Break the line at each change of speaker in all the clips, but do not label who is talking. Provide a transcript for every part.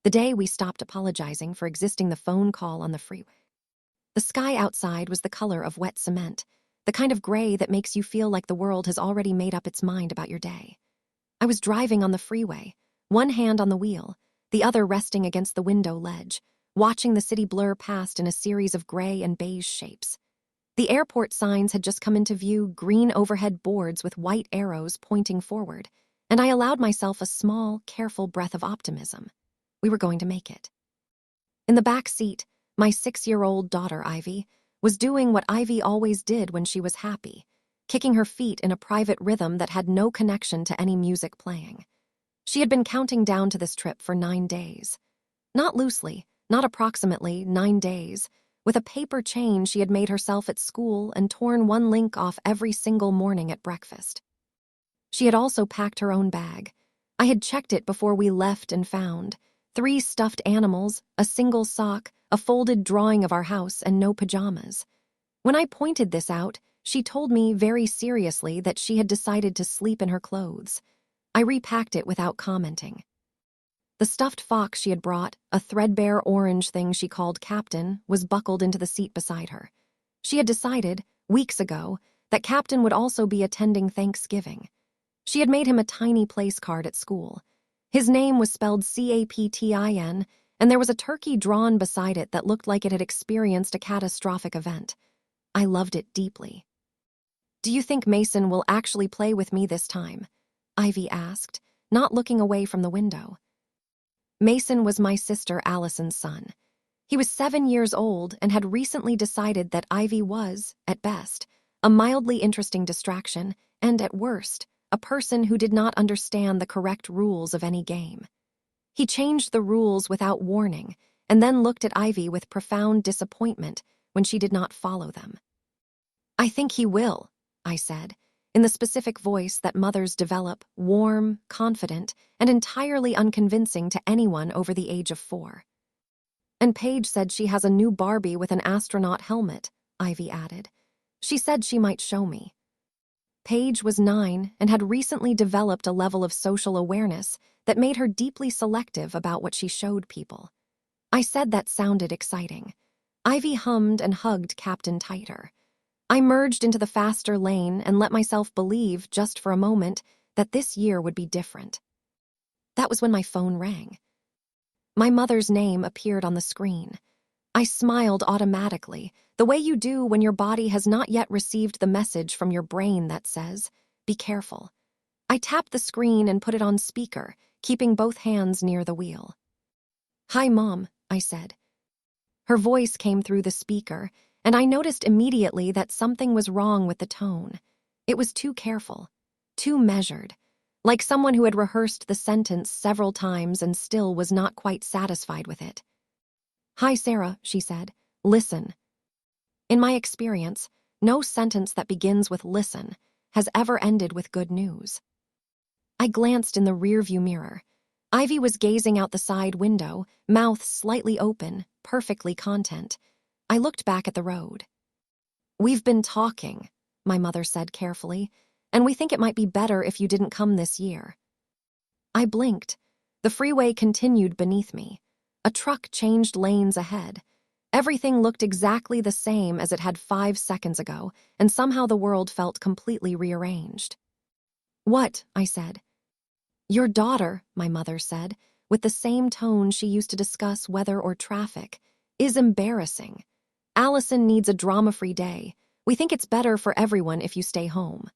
the day we stopped apologizing for existing the phone call on the freeway. The sky outside was the color of wet cement, the kind of gray that makes you feel like the world has already made up its mind about your day. I was driving on the freeway, one hand on the wheel, the other resting against the window ledge, watching the city blur past in a series of gray and beige shapes. The airport signs had just come into view, green overhead boards with white arrows pointing forward, and I allowed myself a small, careful breath of optimism. We were going to make it. In the back seat, my 6-year-old daughter, Ivy, was doing what Ivy always did when she was happy, kicking her feet in a private rhythm that had no connection to any music playing. She had been counting down to this trip for 9 days. Not loosely, not approximately 9 days. With a paper chain she had made herself at school and torn one link off every single morning at breakfast. She had also packed her own bag. I had checked it before we left and found 3 stuffed animals, a single sock, a folded drawing of our house, and no pajamas. When I pointed this out, she told me very seriously that she had decided to sleep in her clothes. I repacked it without commenting. The stuffed fox she had brought, a threadbare orange thing she called Captain, was buckled into the seat beside her. She had decided, weeks ago, that Captain would also be attending Thanksgiving. She had made him a tiny place card at school. His name was spelled Captin, and there was a turkey drawn beside it that looked like it had experienced a catastrophic event. I loved it deeply. "Do you think Mason will actually play with me this time?" Ivy asked, not looking away from the window. Mason was my sister Allison's son. He was 7 years old and had recently decided that Ivy was, at best, a mildly interesting distraction, and at worst, a person who did not understand the correct rules of any game. He changed the rules without warning, and then looked at Ivy with profound disappointment when she did not follow them. "I think he will," I said, in the specific voice that mothers develop, warm, confident, and entirely unconvincing to anyone over the age of 4. "And Paige said she has a new Barbie with an astronaut helmet," Ivy added. "She said she might show me." Paige was 9 and had recently developed a level of social awareness that made her deeply selective about what she showed people. I said that sounded exciting. Ivy hummed and hugged Captain tighter. I merged into the faster lane and let myself believe, just for a moment, that this year would be different. That was when my phone rang. My mother's name appeared on the screen. I smiled automatically, the way you do when your body has not yet received the message from your brain that says, "Be careful." I tapped the screen and put it on speaker, keeping both hands near the wheel. "Hi, Mom," I said. Her voice came through the speaker, and I noticed immediately that something was wrong with the tone. It was too careful, too measured, like someone who had rehearsed the sentence several times and still was not quite satisfied with it. "Hi, Sarah," she said. "Listen." In my experience, no sentence that begins with "listen" has ever ended with good news. I glanced in the rearview mirror. Ivy was gazing out the side window, mouth slightly open, perfectly content. I looked back at the road. "We've been talking," my mother said carefully, "and we think it might be better if you didn't come this year." I blinked. The freeway continued beneath me. A truck changed lanes ahead. Everything looked exactly the same as it had 5 seconds ago, and somehow the world felt completely rearranged. "What?" I said. "Your daughter," my mother said, with the same tone she used to discuss weather or traffic, "is embarrassing. Allison needs a drama-free day. We think it's better for everyone if you stay home."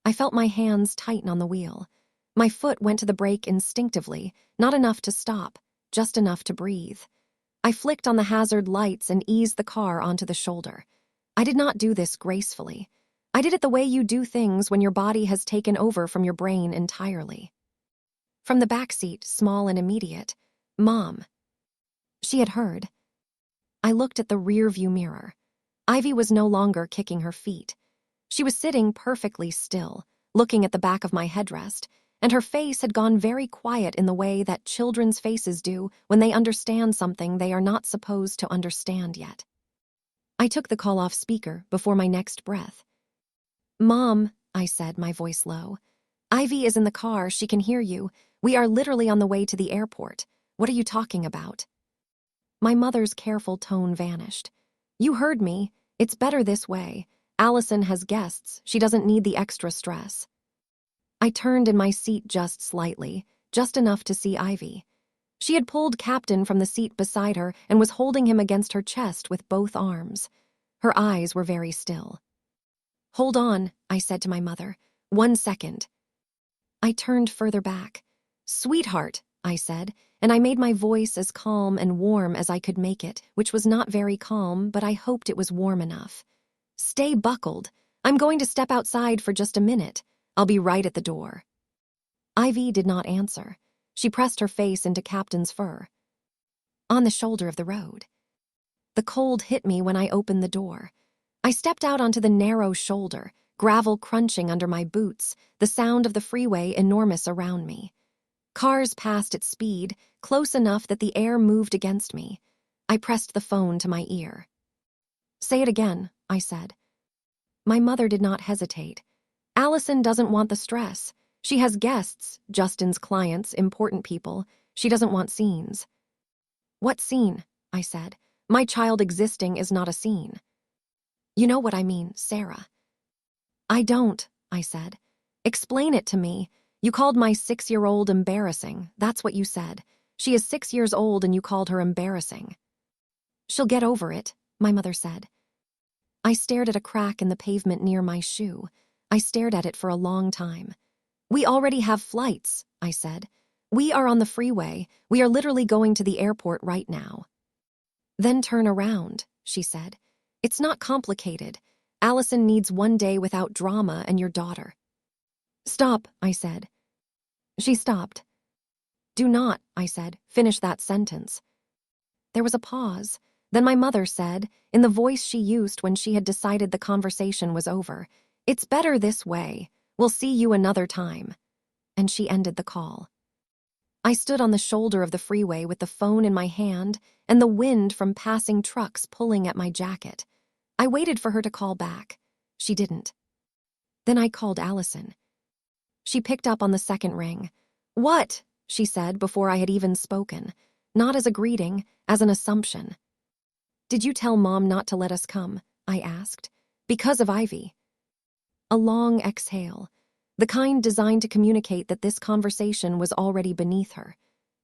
I felt my hands tighten on the wheel. My foot went to the brake instinctively, not enough to stop, just enough to breathe. I flicked on the hazard lights and eased the car onto the shoulder. I did not do this gracefully. I did it the way you do things when your body has taken over from your brain entirely. From the back seat, small and immediate, "Mom." She had heard. I looked at the rear-view mirror. Ivy was no longer kicking her feet. She was sitting perfectly still, looking at the back of my headrest, and her face had gone very quiet in the way that children's faces do when they understand something they are not supposed to understand yet. I took the call off speaker before my next breath. "Mom," I said, my voice low. "Ivy is in the car, she can hear you. We are literally on the way to the airport. What are you talking about? My mother's careful tone vanished. You heard me. It's better this way. Allison has guests. She doesn't need the extra stress. I turned in my seat just slightly, just enough to see Ivy. She had pulled Captain from the seat beside her and was holding him against her chest with both arms. Her eyes were very still. Hold on, I said to my mother. 1 second. I turned further back. Sweetheart, I said, and I made my voice as calm and warm as I could make it, which was not very calm, but I hoped it was warm enough. Stay buckled. I'm going to step outside for just a minute. I'll be right at the door. Ivy did not answer. She pressed her face into Captain's fur. On the shoulder of the road. The cold hit me when I opened the door. I stepped out onto the narrow shoulder, gravel crunching under my boots, the sound of the freeway enormous around me. Cars passed at speed, close enough that the air moved against me. I pressed the phone to my ear. Say it again, I said. My mother did not hesitate. Allison doesn't want the stress. She has guests, Justin's clients, important people. She doesn't want scenes. What scene? I said. My child existing is not a scene. You know what I mean, Sarah. I don't, I said. Explain it to me. You called my 6-year-old embarrassing. That's what you said. She is 6 years old and you called her embarrassing. She'll get over it, my mother said. I stared at a crack in the pavement near my shoe. I stared at it for a long time. We already have flights, I said. We are on the freeway. We are literally going to the airport right now. Then turn around, she said. It's not complicated. Allison needs 1 day without drama and your daughter. Stop, I said. She stopped. Do not, I said, finish that sentence. There was a pause. Then my mother said, in the voice she used when she had decided the conversation was over, it's better this way. We'll see you another time. And she ended the call. I stood on the shoulder of the freeway with the phone in my hand and the wind from passing trucks pulling at my jacket. I waited for her to call back. She didn't. Then I called Allison. She picked up on the second ring. What? She said before I had even spoken, not as a greeting, as an assumption. Did you tell Mom not to let us come? I asked. Because of Ivy. A long exhale, the kind designed to communicate that this conversation was already beneath her.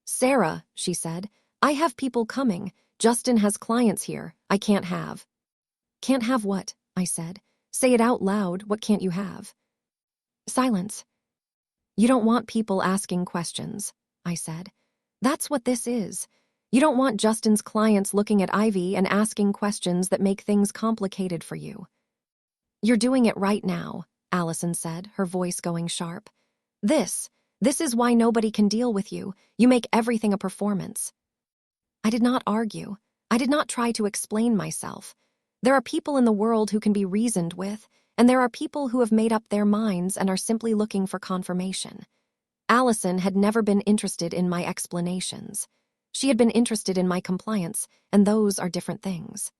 Sarah, she said, I have people coming. Justin has clients here. I can't have. Can't have what? I said. Say it out loud. What can't you have? Silence. You don't want people asking questions, I said. That's what this is. You don't want Justin's clients looking at Ivy and asking questions that make things complicated for you. You're doing it right now, Allison said, her voice going sharp. This is why nobody can deal with you. You make everything a performance. I did not argue. I did not try to explain myself. There are people in the world who can be reasoned with, and there are people who have made up their minds and are simply looking for confirmation. Allison had never been interested in my explanations. She had been interested in my compliance, and those are different things.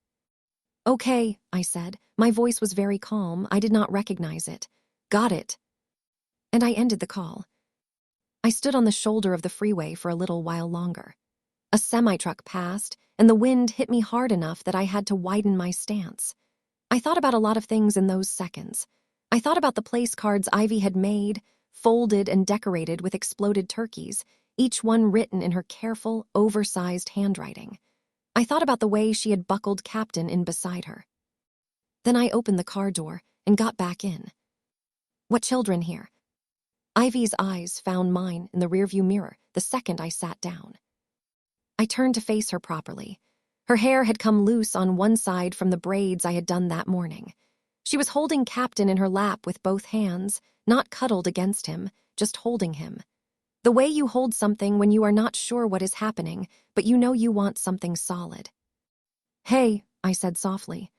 Okay, I said. My voice was very calm. I did not recognize it. Got it. And I ended the call. I stood on the shoulder of the freeway for a little while longer. A semi-truck passed, and the wind hit me hard enough that I had to widen my stance. I thought about a lot of things in those seconds. I thought about the place cards Ivy had made, folded and decorated with exploded turkeys, each one written in her careful, oversized handwriting. I thought about the way she had buckled Captain in beside her. Then I opened the car door and got back in. What children here? Ivy's eyes found mine in the rearview mirror the second I sat down. I turned to face her properly. Her hair had come loose on one side from the braids I had done that morning. She was holding Captain in her lap with both hands, not cuddled against him, just holding him. The way you hold something when you are not sure what is happening, but you know you want something solid. Hey, I said softly.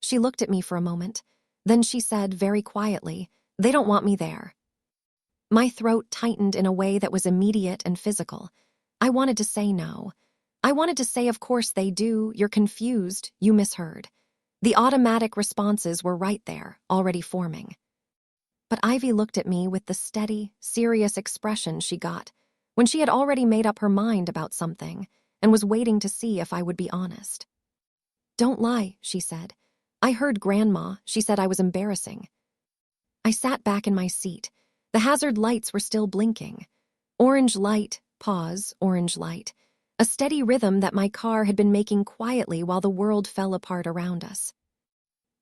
She looked at me for a moment. Then she said very quietly, they don't want me there. My throat tightened in a way that was immediate and physical. I wanted to say no. I wanted to say, of course they do, you're confused, you misheard. The automatic responses were right there, already forming. But Ivy looked at me with the steady, serious expression she got. when she had already made up her mind about something and was waiting to see if I would be honest. "Don't lie," she said. "I heard Grandma. She said I was embarrassing." I sat back in my seat. The hazard lights were still blinking. Orange light, pause, orange light. A steady rhythm that my car had been making quietly while the world fell apart around us.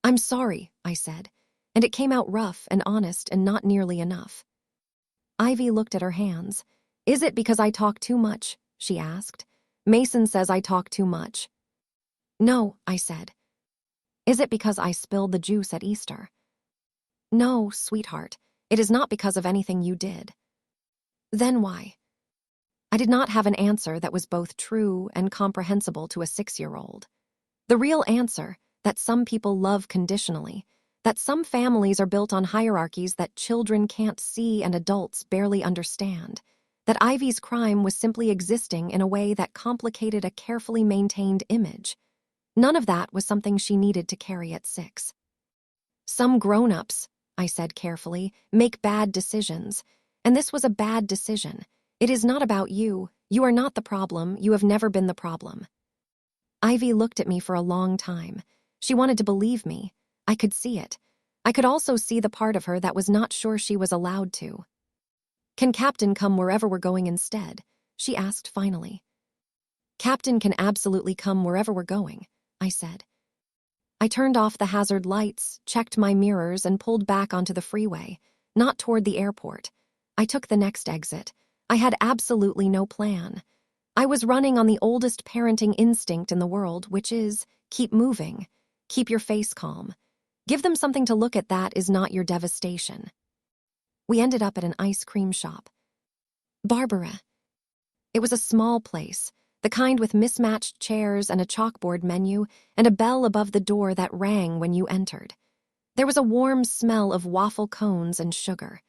"I'm sorry," I said, and it came out rough and honest and not nearly enough. Ivy looked at her hands. "Is it because I talk too much?" she asked. "Mason says I talk too much." "No," I said. "Is it because I spilled the juice at Easter?" "No, sweetheart. It is not because of anything you did." "Then why?" I did not have an answer that was both true and comprehensible to a 6-year-old. The real answer, that some people love conditionally, that some families are built on hierarchies that children can't see and adults barely understand, that Ivy's crime was simply existing in a way that complicated a carefully maintained image. None of that was something she needed to carry at 6. "Some grown-ups," I said carefully, "make bad decisions. And this was a bad decision. It is not about you. You are not the problem. You have never been the problem." Ivy looked at me for a long time. She wanted to believe me. I could see it. I could also see the part of her that was not sure she was allowed to. "Can Captain come wherever we're going instead?" she asked finally. "Captain can absolutely come wherever we're going," I said. I turned off the hazard lights, checked my mirrors, and pulled back onto the freeway, not toward the airport. I took the next exit. I had absolutely no plan. I was running on the oldest parenting instinct in the world, which is, keep moving, keep your face calm. Give them something to look at that is not your devastation. We ended up at an ice cream shop. Barbara. It was a small place, the kind with mismatched chairs and a chalkboard menu and a bell above the door that rang when you entered. There was a warm smell of waffle cones and sugar,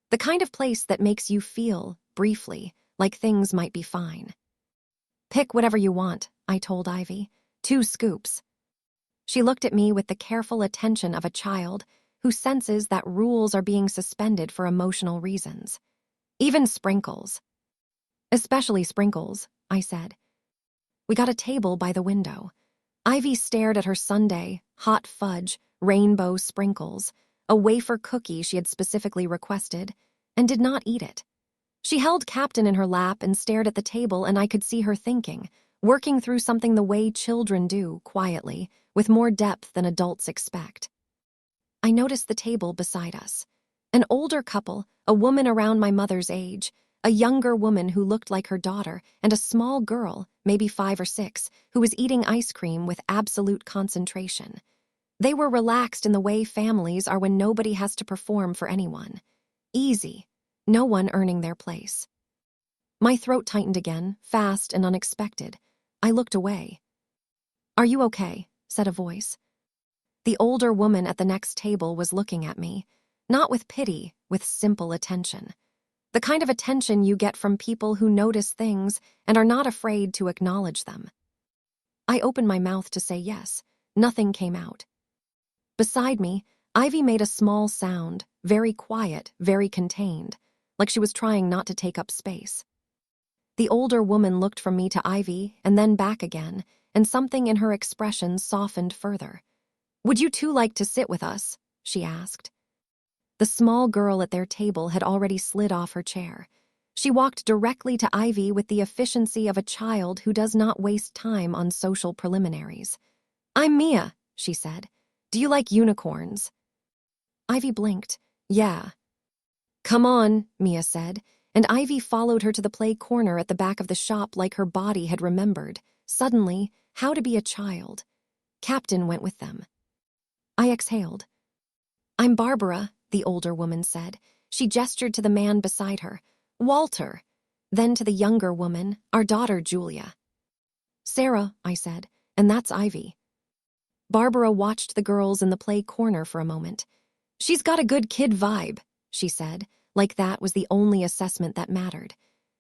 the kind of place that makes you feel, briefly, like things might be fine. "Pick whatever you want," I told Ivy. 2 scoops. She looked at me with the careful attention of a child who senses that rules are being suspended for emotional reasons. "Even sprinkles." "Especially sprinkles," I said. We got a table by the window. Ivy stared at her sundae, hot fudge, rainbow sprinkles, a wafer cookie she had specifically requested, and did not eat it. She held Captain in her lap and stared at the table, and I could see her thinking, working through something the way children do, quietly, with more depth than adults expect. I noticed the table beside us. An older couple, a woman around my mother's age, a younger woman who looked like her daughter, and a small girl, maybe 5 or 6, who was eating ice cream with absolute concentration. They were relaxed in the way families are when nobody has to perform for anyone. Easy. No one earning their place. My throat tightened again, fast and unexpected. I looked away. "Are you okay?" said a voice. The older woman at the next table was looking at me, not with pity, with simple attention. The kind of attention you get from people who notice things and are not afraid to acknowledge them. I opened my mouth to say yes. Nothing came out. Beside me, Ivy made a small sound, very quiet, very contained, like she was trying not to take up space. The older woman looked from me to Ivy and then back again, and something in her expression softened further. "Would you two like to sit with us?" she asked. The small girl at their table had already slid off her chair. She walked directly to Ivy with the efficiency of a child who does not waste time on social preliminaries. "I'm Mia," she said. "Do you like unicorns?" Ivy blinked. "Yeah." "Come on," Mia said, and Ivy followed her to the play corner at the back of the shop like her body had remembered, suddenly, how to be a child. Captain went with them. I exhaled. "I'm Barbara," the older woman said. She gestured to the man beside her. "Walter." Then to the younger woman, "Our daughter, Julia." "Sarah," I said, "and that's Ivy." Barbara watched the girls in the play corner for a moment. "She's got a good kid vibe," she said, like that was the only assessment that mattered.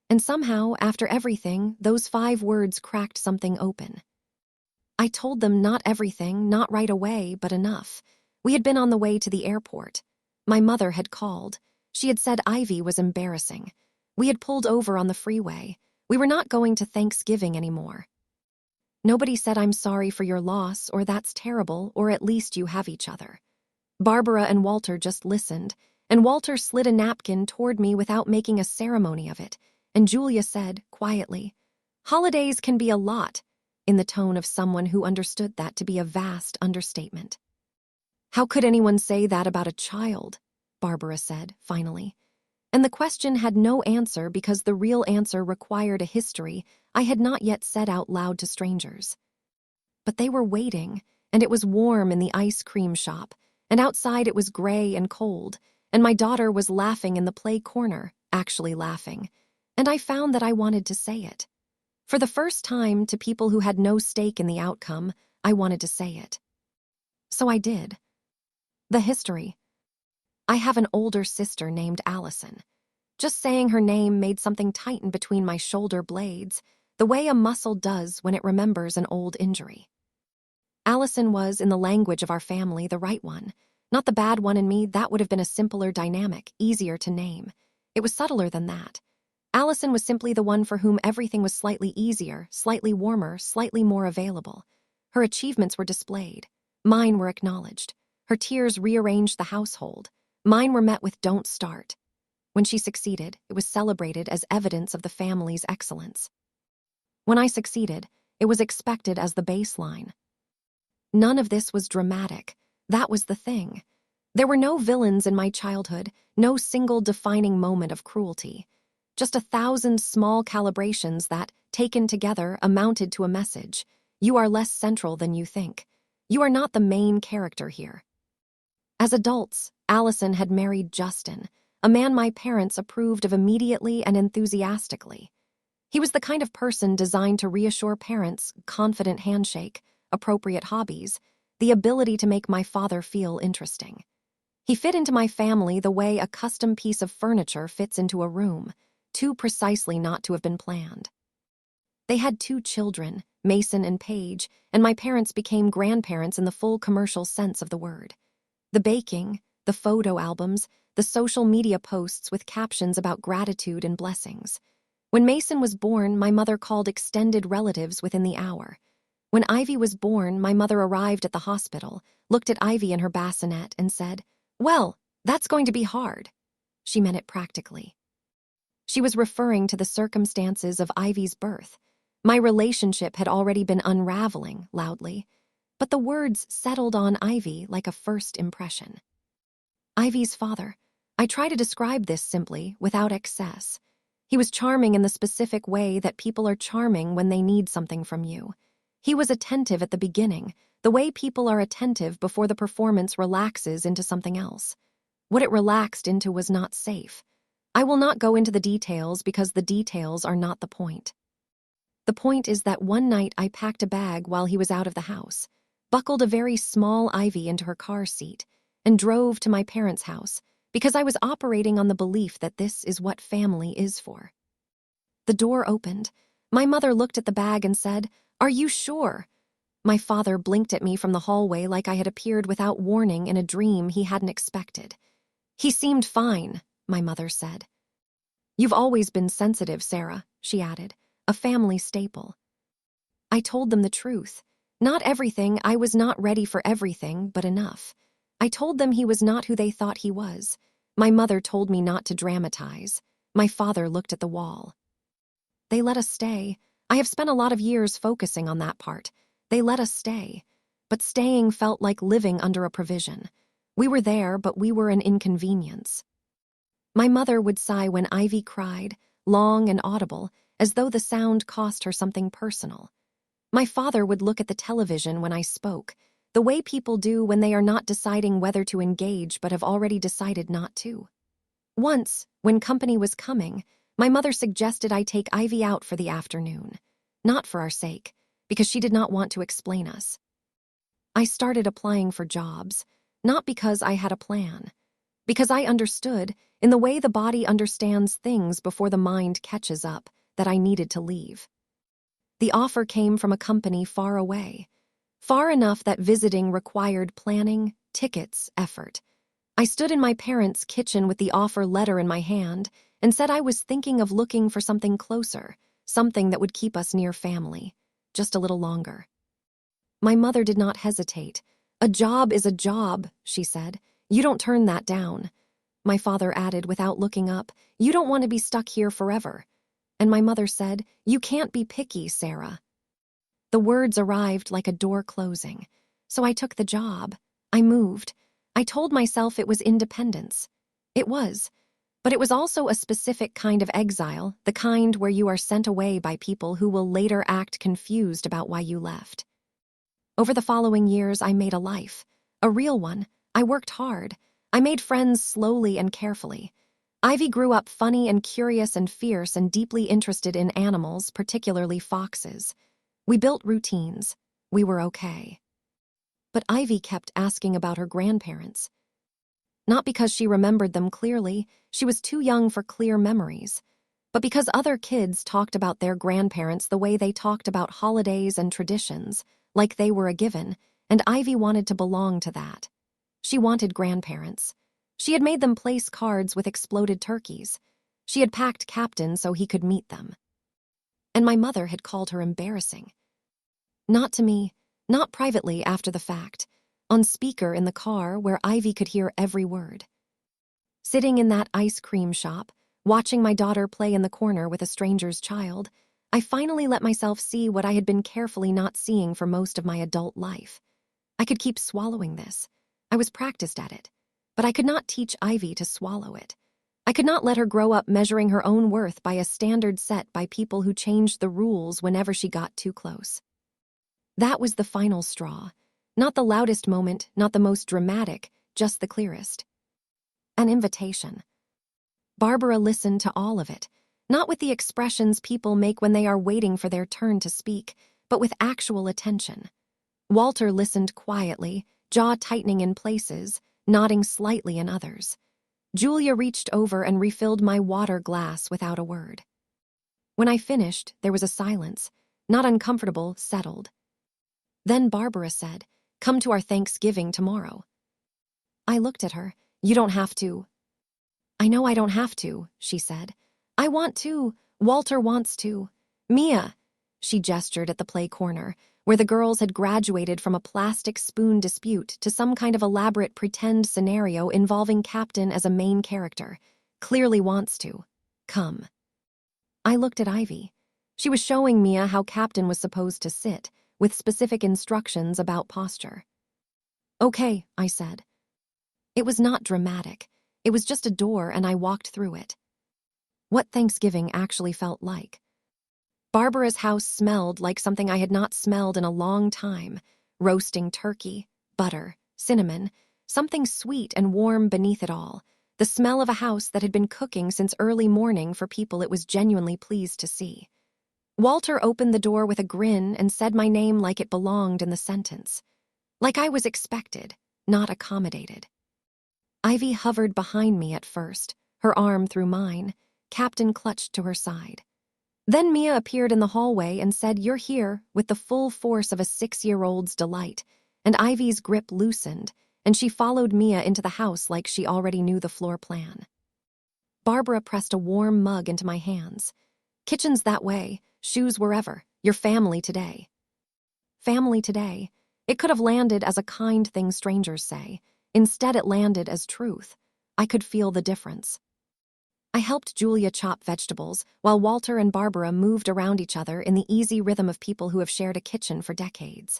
And somehow, after everything, those 5 words cracked something open. I told them not everything, not right away, but enough. We had been on the way to the airport. My mother had called. She had said Ivy was embarrassing. We had pulled over on the freeway. We were not going to Thanksgiving anymore. Nobody said I'm sorry for your loss, or that's terrible, or at least you have each other. Barbara and Walter just listened, and Walter slid a napkin toward me without making a ceremony of it, and Julia said, quietly, "Holidays can be a lot," in the tone of someone who understood that to be a vast understatement. "How could anyone say that about a child?" Barbara said, finally. And the question had no answer because the real answer required a history I had not yet said out loud to strangers. But they were waiting, and it was warm in the ice cream shop, and outside it was gray and cold, and my daughter was laughing in the play corner, actually laughing, and I found that I wanted to say it. For the first time, to people who had no stake in the outcome, I wanted to say it. So I did. The history. I have an older sister named Allison. Just saying her name made something tighten between my shoulder blades, the way a muscle does when it remembers an old injury. Allison was, in the language of our family, the right one. Not the bad one in me. That would have been a simpler dynamic, easier to name. It was subtler than that. Allison was simply the one for whom everything was slightly easier, slightly warmer, slightly more available. Her achievements were displayed. Mine were acknowledged. Her tears rearranged the household. Mine were met with "don't start." When she succeeded, it was celebrated as evidence of the family's excellence. When I succeeded, it was expected as the baseline. None of this was dramatic. That was the thing. There were no villains in my childhood, no single defining moment of cruelty. Just 1,000 small calibrations that, taken together, amounted to a message. You are less central than you think. You are not the main character here. As adults, Allison had married Justin, a man my parents approved of immediately and enthusiastically. He was the kind of person designed to reassure parents, confident handshake, appropriate hobbies, the ability to make my father feel interesting. He fit into my family the way a custom piece of furniture fits into a room, too precisely not to have been planned. They had 2 children, Mason and Paige, and my parents became grandparents in the full commercial sense of the word. The baking, the photo albums, the social media posts with captions about gratitude and blessings. When Mason was born, my mother called extended relatives within the hour. When Ivy was born, my mother arrived at the hospital, looked at Ivy in her bassinet, and said, "Well, that's going to be hard." She meant it practically. She was referring to the circumstances of Ivy's birth. My relationship had already been unraveling, loudly, but the words settled on Ivy like a first impression. Ivy's father. I try to describe this simply, without excess. He was charming in the specific way that people are charming when they need something from you. He was attentive at the beginning, the way people are attentive before the performance relaxes into something else. What it relaxed into was not safe. I will not go into the details because the details are not the point. The point is that one night I packed a bag while he was out of the house, buckled a very small Ivy into her car seat, and drove to my parents' house because I was operating on the belief that this is what family is for. The door opened. My mother looked at the bag and said, "Are you sure?" My father blinked at me from the hallway like I had appeared without warning in a dream he hadn't expected. "He seemed fine," my mother said. "You've always been sensitive, Sarah," she added, a family staple. I told them the truth. Not everything, I was not ready for everything, but enough. I told them he was not who they thought he was. My mother told me not to dramatize. My father looked at the wall. They let us stay. I have spent a lot of years focusing on that part. They let us stay. But staying felt like living under a provision. We were there, but we were an inconvenience. My mother would sigh when Ivy cried, long and audible, as though the sound cost her something personal. My father would look at the television when I spoke, the way people do when they are not deciding whether to engage but have already decided not to. Once, when company was coming, my mother suggested I take Ivy out for the afternoon. Not for our sake, because she did not want to explain us. I started applying for jobs, not because I had a plan. Because I understood, in the way the body understands things before the mind catches up, that I needed to leave. The offer came from a company far away. Far enough that visiting required planning, tickets, effort. I stood in my parents' kitchen with the offer letter in my hand, and said I was thinking of looking for something closer, something that would keep us near family, just a little longer. My mother did not hesitate. "A job is a job," she said. "You don't turn that down." My father added without looking up, "You don't want to be stuck here forever." And my mother said, "You can't be picky, Sarah." The words arrived like a door closing. So I took the job. I moved. I told myself it was independence. It was. But it was also a specific kind of exile, the kind where you are sent away by people who will later act confused about why you left. Over the following years, I made a life. A real one. I worked hard. I made friends slowly and carefully. Ivy grew up funny and curious and fierce and deeply interested in animals, particularly foxes. We built routines. We were okay. But Ivy kept asking about her grandparents. Not because she remembered them clearly, she was too young for clear memories, but because other kids talked about their grandparents the way they talked about holidays and traditions, like they were a given, and Ivy wanted to belong to that. She wanted grandparents. She had made them place cards with exploded turkeys. She had packed Captain so he could meet them. And my mother had called her embarrassing. Not to me, not privately after the fact, on speaker in the car where Ivy could hear every word. Sitting in that ice cream shop, watching my daughter play in the corner with a stranger's child, I finally let myself see what I had been carefully not seeing for most of my adult life. I could keep swallowing this. I was practiced at it. But I could not teach Ivy to swallow it. I could not let her grow up measuring her own worth by a standard set by people who changed the rules whenever she got too close. That was the final straw. Not the loudest moment, not the most dramatic, just the clearest. An invitation. Barbara listened to all of it, not with the expressions people make when they are waiting for their turn to speak, but with actual attention. Walter listened quietly, jaw tightening in places, nodding slightly in others. Julia reached over and refilled my water glass without a word. When I finished, there was a silence, not uncomfortable, settled. Then Barbara said, "Come to our Thanksgiving tomorrow." I looked at her. "You don't have to." "I know I don't have to," she said. "I want to. Walter wants to. Mia." She gestured at the play corner, where the girls had graduated from a plastic spoon dispute to some kind of elaborate pretend scenario involving Captain as a main character. "Clearly wants to. Come." I looked at Ivy. She was showing Mia how Captain was supposed to sit, with specific instructions about posture. "Okay," I said. It was not dramatic. It was just a door and I walked through it. What Thanksgiving actually felt like. Barbara's house smelled like something I had not smelled in a long time. Roasting turkey, butter, cinnamon, something sweet and warm beneath it all. The smell of a house that had been cooking since early morning for people it was genuinely pleased to see. Walter opened the door with a grin and said my name like it belonged in the sentence. Like I was expected, not accommodated. Ivy hovered behind me at first, her arm through mine. Captain clutched to her side. Then Mia appeared in the hallway and said, "You're here," with the full force of a 6-year-old's delight, and Ivy's grip loosened, and she followed Mia into the house like she already knew the floor plan. Barbara pressed a warm mug into my hands. "Kitchen's that way, shoes wherever, your family today." Family today. It could have landed as a kind thing strangers say. Instead, it landed as truth. I could feel the difference. I helped Julia chop vegetables, while Walter and Barbara moved around each other in the easy rhythm of people who have shared a kitchen for decades.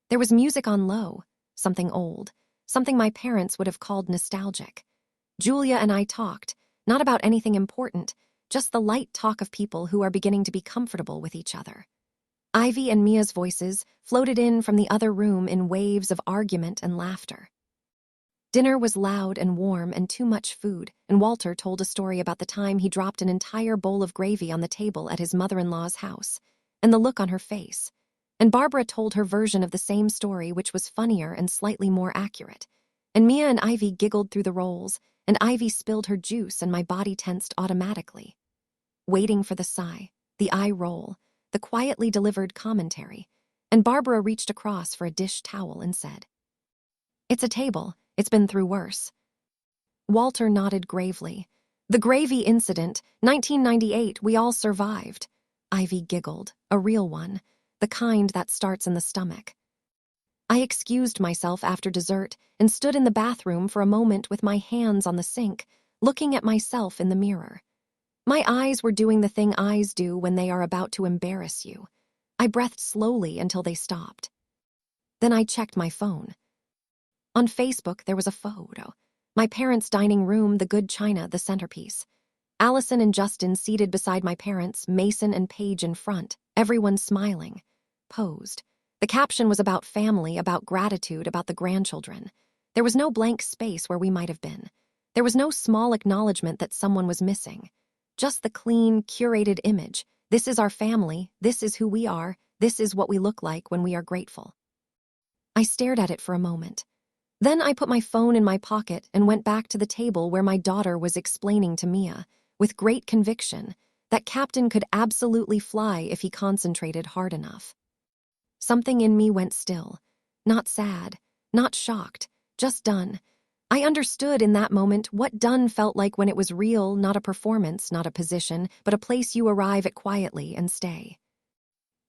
There was music on low, something old, something my parents would have called nostalgic. Julia and I talked, not about anything important, just the light talk of people who are beginning to be comfortable with each other. Ivy and Mia's voices floated in from the other room in waves of argument and laughter. Dinner was loud and warm and too much food, and Walter told a story about the time he dropped an entire bowl of gravy on the table at his mother-in-law's house, and the look on her face. And Barbara told her version of the same story, which was funnier and slightly more accurate. And Mia and Ivy giggled through the rolls, and Ivy spilled her juice and my body tensed automatically. Waiting for the sigh, the eye roll, the quietly delivered commentary, and Barbara reached across for a dish towel and said, "It's a table. It's been through worse." Walter nodded gravely. The Gravy incident, 1998, we all survived. Ivy giggled, a real one, the kind that starts in the stomach. I excused myself after dessert and stood in the bathroom for a moment with my hands on the sink, looking at myself in the mirror. My eyes were doing the thing eyes do when they are about to embarrass you. I breathed slowly until they stopped. Then I checked my phone. On Facebook, there was a photo. My parents' dining room, the good china, the centerpiece. Allison and Justin seated beside my parents, Mason and Paige in front, everyone smiling. Posed. The caption was about family, about gratitude, about the grandchildren. There was no blank space where we might have been. There was no small acknowledgement that someone was missing. Just the clean, curated image. This is our family, this is who we are, this is what we look like when we are grateful. I stared at it for a moment. Then I put my phone in my pocket and went back to the table where my daughter was explaining to Mia, with great conviction, that Captain could absolutely fly if he concentrated hard enough. Something in me went still. Not sad, not shocked, just done. I understood in that moment what done felt like when it was real, not a performance, not a position, but a place you arrive at quietly and stay.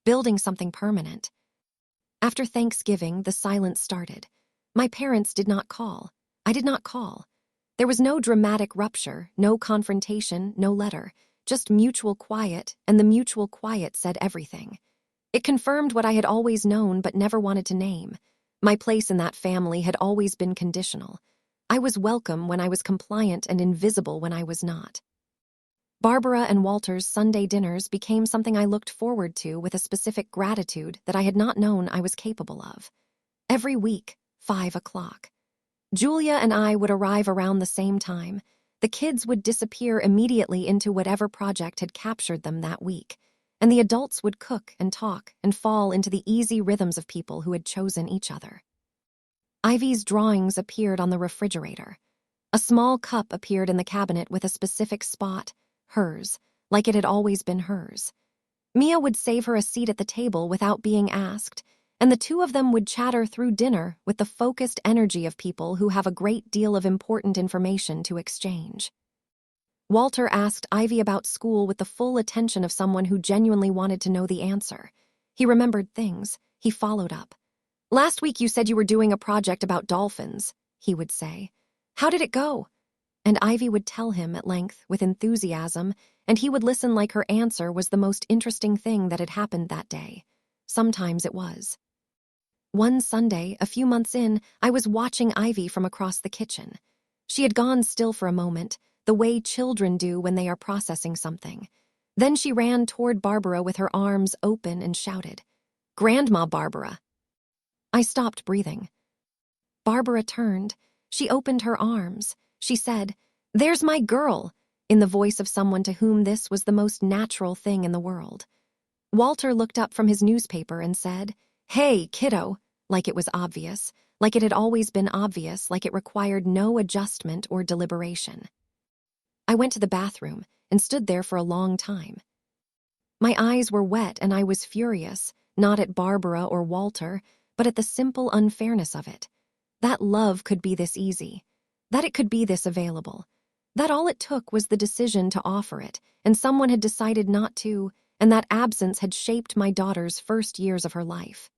Building something permanent. After Thanksgiving, the silence started. My parents did not call. I did not call. There was no dramatic rupture, no confrontation, no letter, just mutual quiet, and the mutual quiet said everything. It confirmed what I had always known but never wanted to name. My place in that family had always been conditional. I was welcome when I was compliant and invisible when I was not. Barbara and Walter's Sunday dinners became something I looked forward to with a specific gratitude that I had not known I was capable of. Every week, 5 o'clock. Julia and I would arrive around the same time. The kids would disappear immediately into whatever project had captured them that week, and the adults would cook and talk and fall into the easy rhythms of people who had chosen each other. Ivy's drawings appeared on the refrigerator. A small cup appeared in the cabinet with a specific spot, hers, like it had always been hers. Mia would save her a seat at the table without being asked, and the two of them would chatter through dinner with the focused energy of people who have a great deal of important information to exchange. Walter asked Ivy about school with the full attention of someone who genuinely wanted to know the answer. He remembered things. He followed up. "Last week you said you were doing a project about dolphins," he would say. "How did it go?" And Ivy would tell him at length with enthusiasm, and he would listen like her answer was the most interesting thing that had happened that day. Sometimes it was. One Sunday, a few months in, I was watching Ivy from across the kitchen. She had gone still for a moment, the way children do when they are processing something. Then she ran toward Barbara with her arms open and shouted, "Grandma Barbara!" I stopped breathing. Barbara turned. She opened her arms. She said, "There's my girl," in the voice of someone to whom this was the most natural thing in the world. Walter looked up from his newspaper and said, "Hey, kiddo," like it was obvious, like it had always been obvious, like it required no adjustment or deliberation. I went to the bathroom and stood there for a long time. My eyes were wet and I was furious, not at Barbara or Walter, but at the simple unfairness of it. That love could be this easy, that it could be this available, that all it took was the decision to offer it, and someone had decided not to, and that absence had shaped my daughter's first years of her life.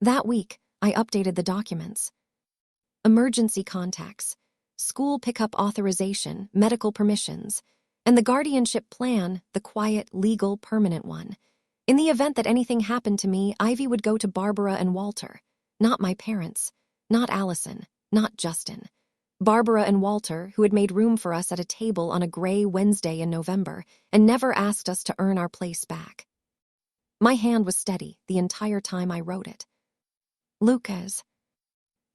That week, I updated the documents. Emergency contacts, school pickup authorization, medical permissions, and the guardianship plan, the quiet, legal, permanent one. In the event that anything happened to me, Ivy would go to Barbara and Walter, not my parents, not Allison, not Justin. Barbara and Walter, who had made room for us at a table on a gray Wednesday in November and never asked us to earn our place back. My hand was steady the entire time I wrote it. Lucas.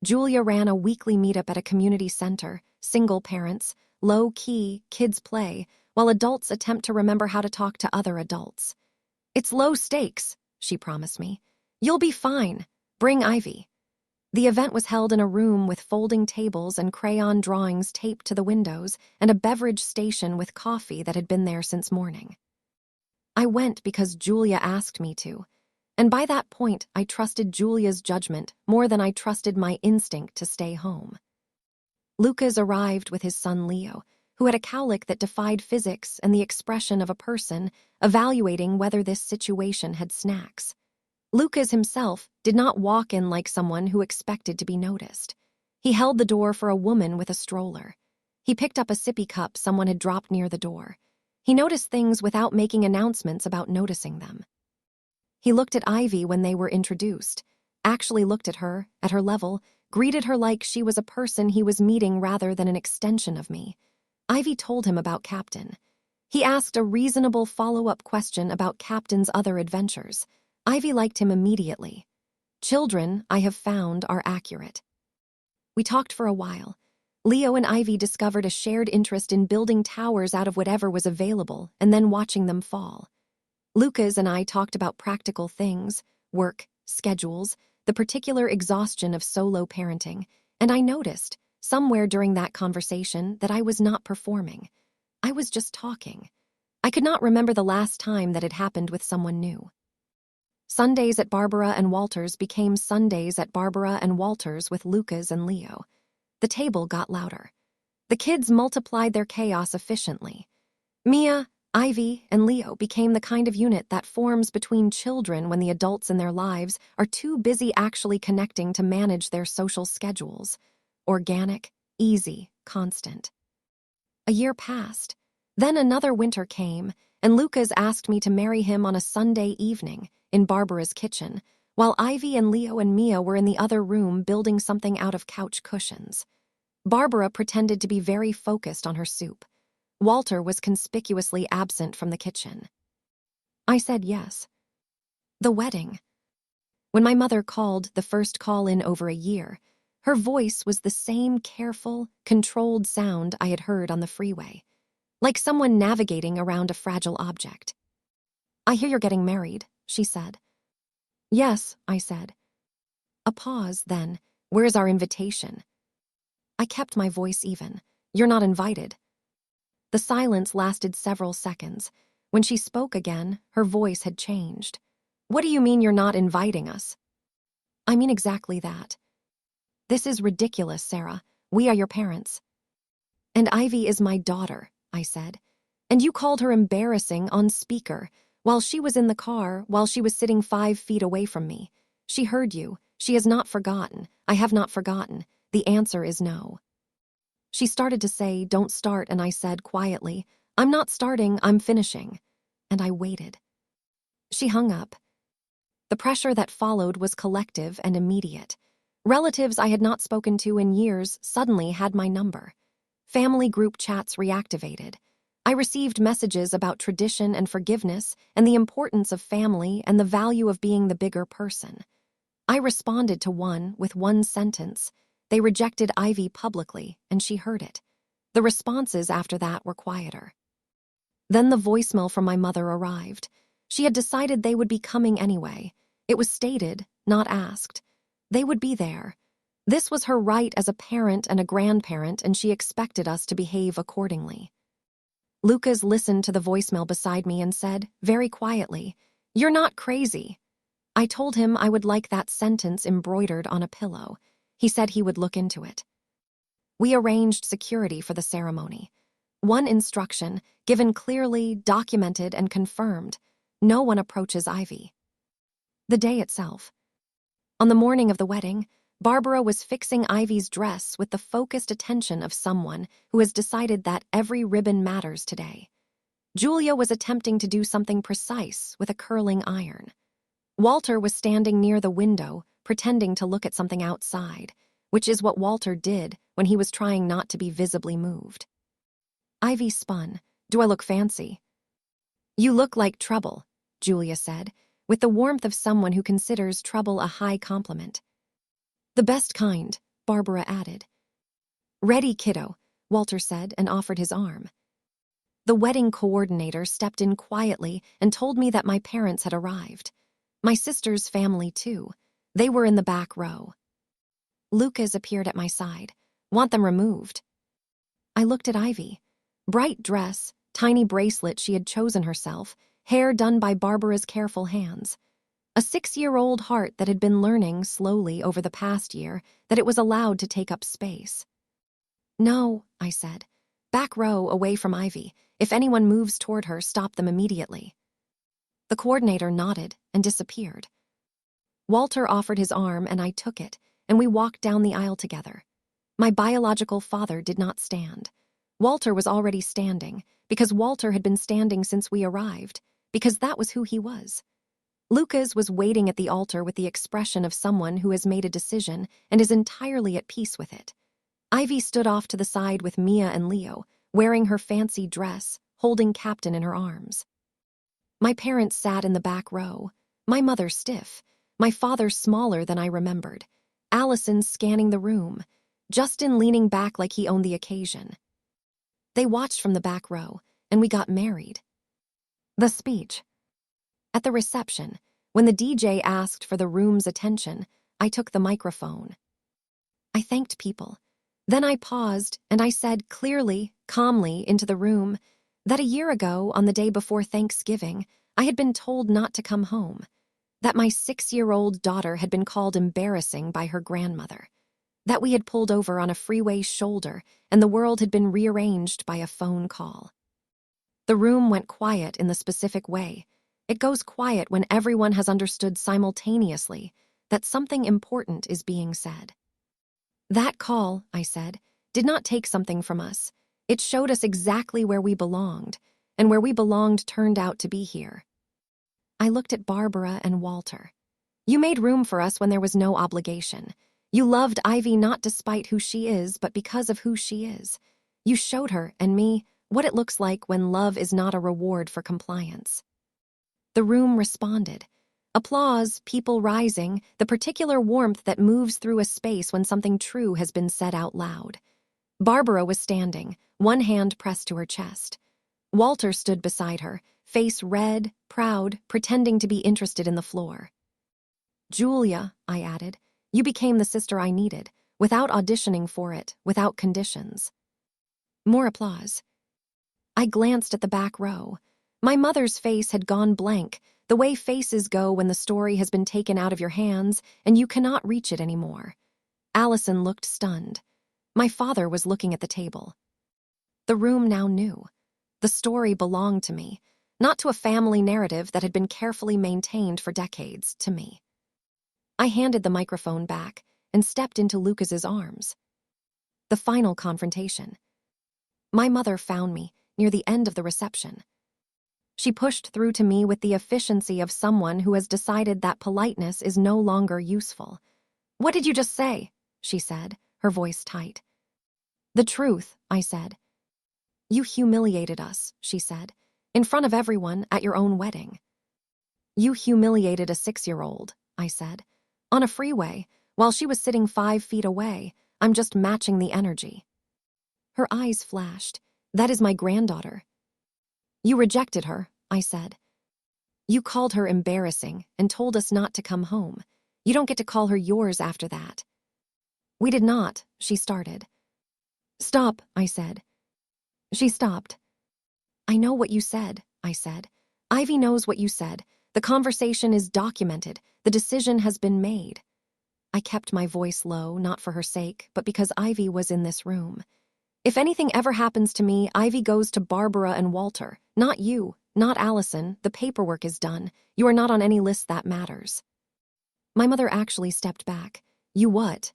Julia ran a weekly meetup at a community center, single parents, low-key, kids play, while adults attempt to remember how to talk to other adults. "It's low stakes," she promised me. "You'll be fine. Bring Ivy." The event was held in a room with folding tables and crayon drawings taped to the windows and a beverage station with coffee that had been there since morning. I went because Julia asked me to, and by that point I trusted Julia's judgment more than I trusted my instinct to stay home. Lucas arrived with his son Leo, who had a cowlick that defied physics and the expression of a person evaluating whether this situation had snacks. Lucas himself did not walk in like someone who expected to be noticed. He held the door for a woman with a stroller. He picked up a sippy cup someone had dropped near the door. He noticed things without making announcements about noticing them. He looked at Ivy when they were introduced, actually looked at her level, greeted her like she was a person he was meeting rather than an extension of me. Ivy told him about Captain. He asked a reasonable follow-up question about Captain's other adventures. Ivy liked him immediately. Children, I have found, are accurate. We talked for a while. Leo and Ivy discovered a shared interest in building towers out of whatever was available and then watching them fall. Lucas and I talked about practical things, work, schedules, the particular exhaustion of solo parenting, and I noticed, somewhere during that conversation, that I was not performing. I was just talking. I could not remember the last time that had happened with someone new. Sundays at Barbara and Walter's became Sundays at Barbara and Walter's with Lucas and Leo. The table got louder. The kids multiplied their chaos efficiently. Mia, Ivy, and Leo became the kind of unit that forms between children when the adults in their lives are too busy actually connecting to manage their social schedules. Organic, easy, constant. A year passed. Then another winter came, and Lucas asked me to marry him on a Sunday evening in Barbara's kitchen, while Ivy and Leo and Mia were in the other room building something out of couch cushions. Barbara pretended to be very focused on her soup. Walter was conspicuously absent from the kitchen. I said yes. The wedding. When my mother called the first call in over a year, her voice was the same careful, controlled sound I had heard on the freeway, like someone navigating around a fragile object. I hear you're getting married, she said. Yes, I said. A pause, then. Where's our invitation? I kept my voice even. You're not invited. The silence lasted several seconds. When she spoke again, her voice had changed. What do you mean you're not inviting us? I mean exactly that. This is ridiculous, Sarah. We are your parents. And Ivy is my daughter, I said. And you called her embarrassing on speaker, while she was in the car, while she was sitting 5 feet away from me. She heard you. She has not forgotten. I have not forgotten. The answer is no. She started to say, don't start, and I said quietly, I'm not starting, I'm finishing. And I waited. She hung up. The pressure that followed was collective and immediate. Relatives I had not spoken to in years suddenly had my number. Family group chats reactivated. I received messages about tradition and forgiveness and the importance of family and the value of being the bigger person. I responded to one with one sentence. They rejected Ivy publicly, and she heard it. The responses after that were quieter. Then the voicemail from my mother arrived. She had decided they would be coming anyway. It was stated, not asked. They would be there. This was her right as a parent and a grandparent, and she expected us to behave accordingly. Lucas listened to the voicemail beside me and said, very quietly, "You're not crazy." I told him I would like that sentence embroidered on a pillow. He said he would look into it. We arranged security for the ceremony. One instruction, given clearly, documented, and confirmed: no one approaches Ivy. The day itself. On the morning of the wedding, Barbara was fixing Ivy's dress with the focused attention of someone who has decided that every ribbon matters today. Julia was attempting to do something precise with a curling iron. Walter was standing near the window, pretending to look at something outside, which is what Walter did when he was trying not to be visibly moved. Ivy spun. Do I look fancy? You look like trouble, Julia said, with the warmth of someone who considers trouble a high compliment. The best kind, Barbara added. Ready, kiddo, Walter said and offered his arm. The wedding coordinator stepped in quietly and told me that my parents had arrived. My sister's family, too. They were in the back row. Lucas appeared at my side. Want them removed? I looked at Ivy. Bright dress, tiny bracelet she had chosen herself, hair done by Barbara's careful hands. A 6-year-old heart that had been learning slowly over the past year that it was allowed to take up space. No, I said. Back row, away from Ivy. If anyone moves toward her, stop them immediately. The coordinator nodded and disappeared. Walter offered his arm and I took it, and we walked down the aisle together. My biological father did not stand. Walter was already standing, because Walter had been standing since we arrived, because that was who he was. Lucas was waiting at the altar with the expression of someone who has made a decision and is entirely at peace with it. Ivy stood off to the side with Mia and Leo, wearing her fancy dress, holding Captain in her arms. My parents sat in the back row, my mother stiff, my father smaller than I remembered, Allison scanning the room, Justin leaning back like he owned the occasion. They watched from the back row, and we got married. The speech. At the reception, when the DJ asked for the room's attention, I took the microphone. I thanked people. Then I paused, and I said clearly, calmly, into the room, that a year ago, on the day before Thanksgiving, I had been told not to come home, that my 6-year-old daughter had been called embarrassing by her grandmother, that we had pulled over on a freeway shoulder and the world had been rearranged by a phone call. The room went quiet in the specific way. It goes quiet when everyone has understood simultaneously that something important is being said. That call, I said, did not take something from us. It showed us exactly where we belonged, and where we belonged turned out to be here. I looked at Barbara and Walter. You made room for us when there was no obligation. You loved Ivy not despite who she is, but because of who she is. You showed her and me what it looks like when love is not a reward for compliance. The room responded. Applause, people rising, the particular warmth that moves through a space when something true has been said out loud. Barbara was standing, one hand pressed to her chest. Walter stood beside her, face red, proud, pretending to be interested in the floor. Julia, I added, you became the sister I needed, without auditioning for it, without conditions. More applause. I glanced at the back row. My mother's face had gone blank, the way faces go when the story has been taken out of your hands and you cannot reach it anymore. Allison looked stunned. My father was looking at the table. The room now knew. The story belonged to me, not to a family narrative that had been carefully maintained for decades, to me. I handed the microphone back and stepped into Lucas's arms. The final confrontation. My mother found me near the end of the reception. She pushed through to me with the efficiency of someone who has decided that politeness is no longer useful. What did you just say? She said, her voice tight. The truth, I said. You humiliated us, she said, in front of everyone at your own wedding. You humiliated a 6-year-old, I said. On a freeway, while she was sitting 5 feet away, I'm just matching the energy. Her eyes flashed. That is my granddaughter. You rejected her, I said. You called her embarrassing and told us not to come home. You don't get to call her yours after that. We did not, she started. Stop, I said. She stopped. I know what you said, I said. Ivy knows what you said. The conversation is documented. The decision has been made. I kept my voice low, not for her sake, but because Ivy was in this room. If anything ever happens to me, Ivy goes to Barbara and Walter. Not you, not Allison. The paperwork is done. You are not on any list that matters. My mother actually stepped back. You what?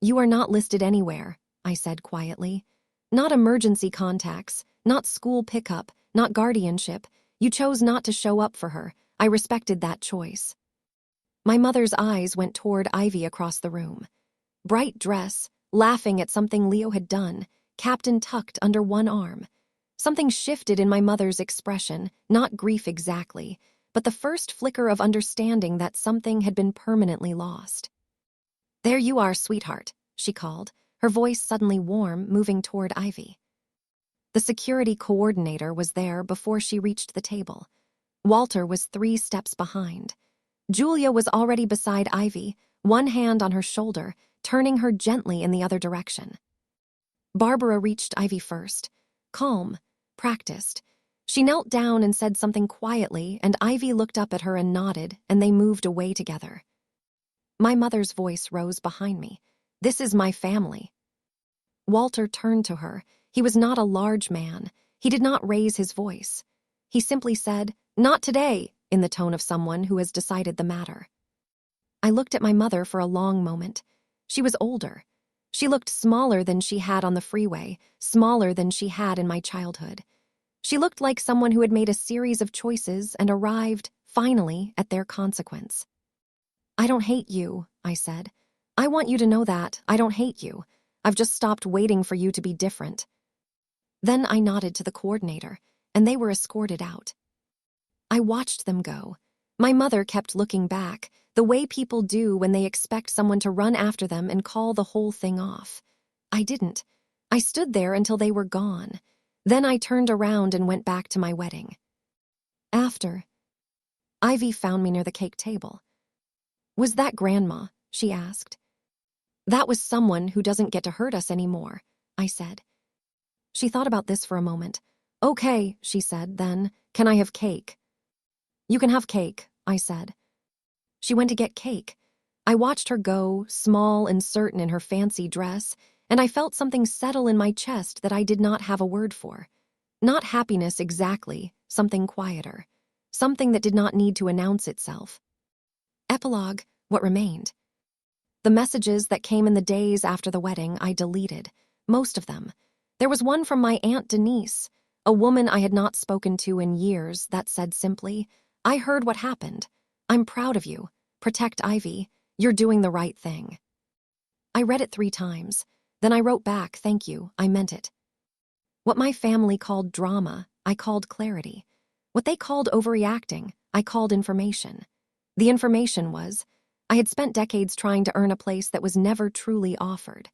You are not listed anywhere, I said quietly. Not emergency contacts, not school pickup, not guardianship. You chose not to show up for her. I respected that choice. My mother's eyes went toward Ivy across the room. Bright dress, laughing at something Leo had done, Captain tucked under one arm. Something shifted in my mother's expression, not grief exactly, but the first flicker of understanding that something had been permanently lost. There you are, sweetheart, she called, her voice suddenly warm, moving toward Ivy. The security coordinator was there before she reached the table. Walter was 3 steps behind. Julia was already beside Ivy, one hand on her shoulder, turning her gently in the other direction. Barbara reached Ivy first. Calm, practiced. She knelt down and said something quietly, and Ivy looked up at her and nodded, and they moved away together. My mother's voice rose behind me. This is my family. Walter turned to her. He was not a large man. He did not raise his voice. He simply said, "Not today," in the tone of someone who has decided the matter. I looked at my mother for a long moment. She was older. She looked smaller than she had on the freeway, smaller than she had in my childhood. She looked like someone who had made a series of choices and arrived, finally, at their consequence. "I don't hate you," I said. "I want you to know that. I don't hate you. I've just stopped waiting for you to be different." Then I nodded to the coordinator, and they were escorted out. I watched them go. My mother kept looking back, the way people do when they expect someone to run after them and call the whole thing off. I didn't. I stood there until they were gone. Then I turned around and went back to my wedding. After, Ivy found me near the cake table. "Was that Grandma?" she asked. "That was someone who doesn't get to hurt us anymore," I said. She thought about this for a moment. "Okay," she said, then, "can I have cake?" "You can have cake," I said. She went to get cake. I watched her go, small and certain in her fancy dress, and I felt something settle in my chest that I did not have a word for. Not happiness exactly, something quieter. Something that did not need to announce itself. Epilogue, what remained. The messages that came in the days after the wedding I deleted, most of them. There was one from my Aunt Denise, a woman I had not spoken to in years, that said simply, "I heard what happened. I'm proud of you. Protect Ivy. You're doing the right thing." I read it 3 times. Then I wrote back, "Thank you, I meant it." What my family called drama, I called clarity. What they called overreacting, I called information. The information was, I had spent decades trying to earn a place that was never truly offered.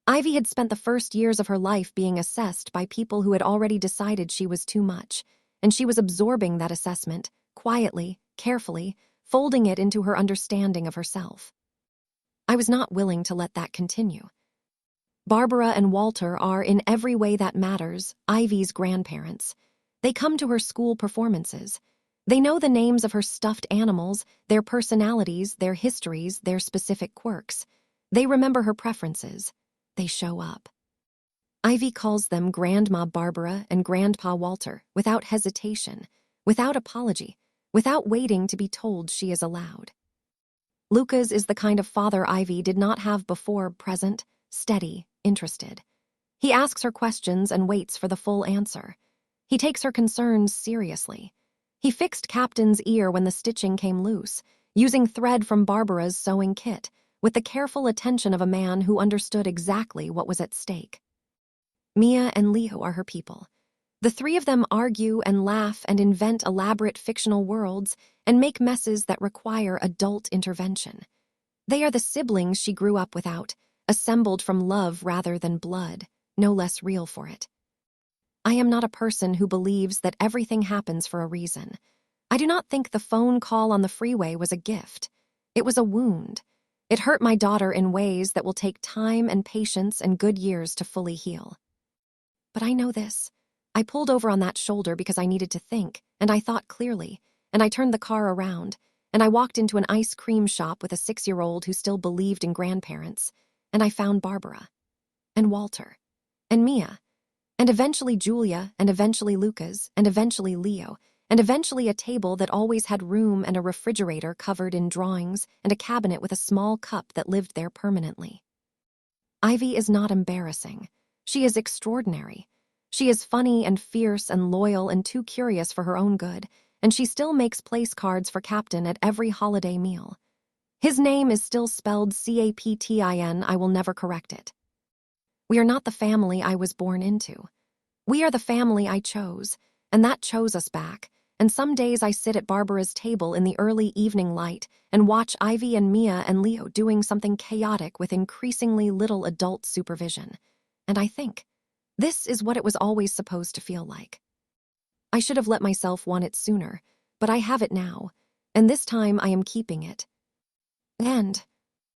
Ivy had spent the first years of her life being assessed by people who had already decided she was too much, and she was absorbing that assessment, quietly, carefully, folding it into her understanding of herself. I was not willing to let that continue. Barbara and Walter are, in every way that matters, Ivy's grandparents. They come to her school performances. They know the names of her stuffed animals, their personalities, their histories, their specific quirks. They remember her preferences. They show up. Ivy calls them Grandma Barbara and Grandpa Walter, without hesitation, without apology, without waiting to be told she is allowed. Lucas is the kind of father Ivy did not have before, present, steady, interested. He asks her questions and waits for the full answer. He takes her concerns seriously. He fixed Captain's ear when the stitching came loose, using thread from Barbara's sewing kit, with the careful attention of a man who understood exactly what was at stake. Mia and Leo are her people. The 3 of them argue and laugh and invent elaborate fictional worlds and make messes that require adult intervention. They are the siblings she grew up without, assembled from love rather than blood, no less real for it. I am not a person who believes that everything happens for a reason. I do not think the phone call on the freeway was a gift. It was a wound. It hurt my daughter in ways that will take time and patience and good years to fully heal. But I know this. I pulled over on that shoulder because I needed to think, and I thought clearly, and I turned the car around, and I walked into an ice cream shop with a 6-year-old who still believed in grandparents, and I found Barbara, and Walter, and Mia, and eventually Julia, and eventually Lucas, and eventually Leo, and eventually a table that always had room and a refrigerator covered in drawings and a cabinet with a small cup that lived there permanently. Ivy is not embarrassing. She is extraordinary. She is funny and fierce and loyal and too curious for her own good, and she still makes place cards for Captain at every holiday meal. His name is still spelled Captin. I will never correct it. We are not the family I was born into. We are the family I chose, and that chose us back, and some days I sit at Barbara's table in the early evening light and watch Ivy and Mia and Leo doing something chaotic with increasingly little adult supervision. And I think, this is what it was always supposed to feel like. I should have let myself want it sooner, but I have it now, and this time I am keeping it. And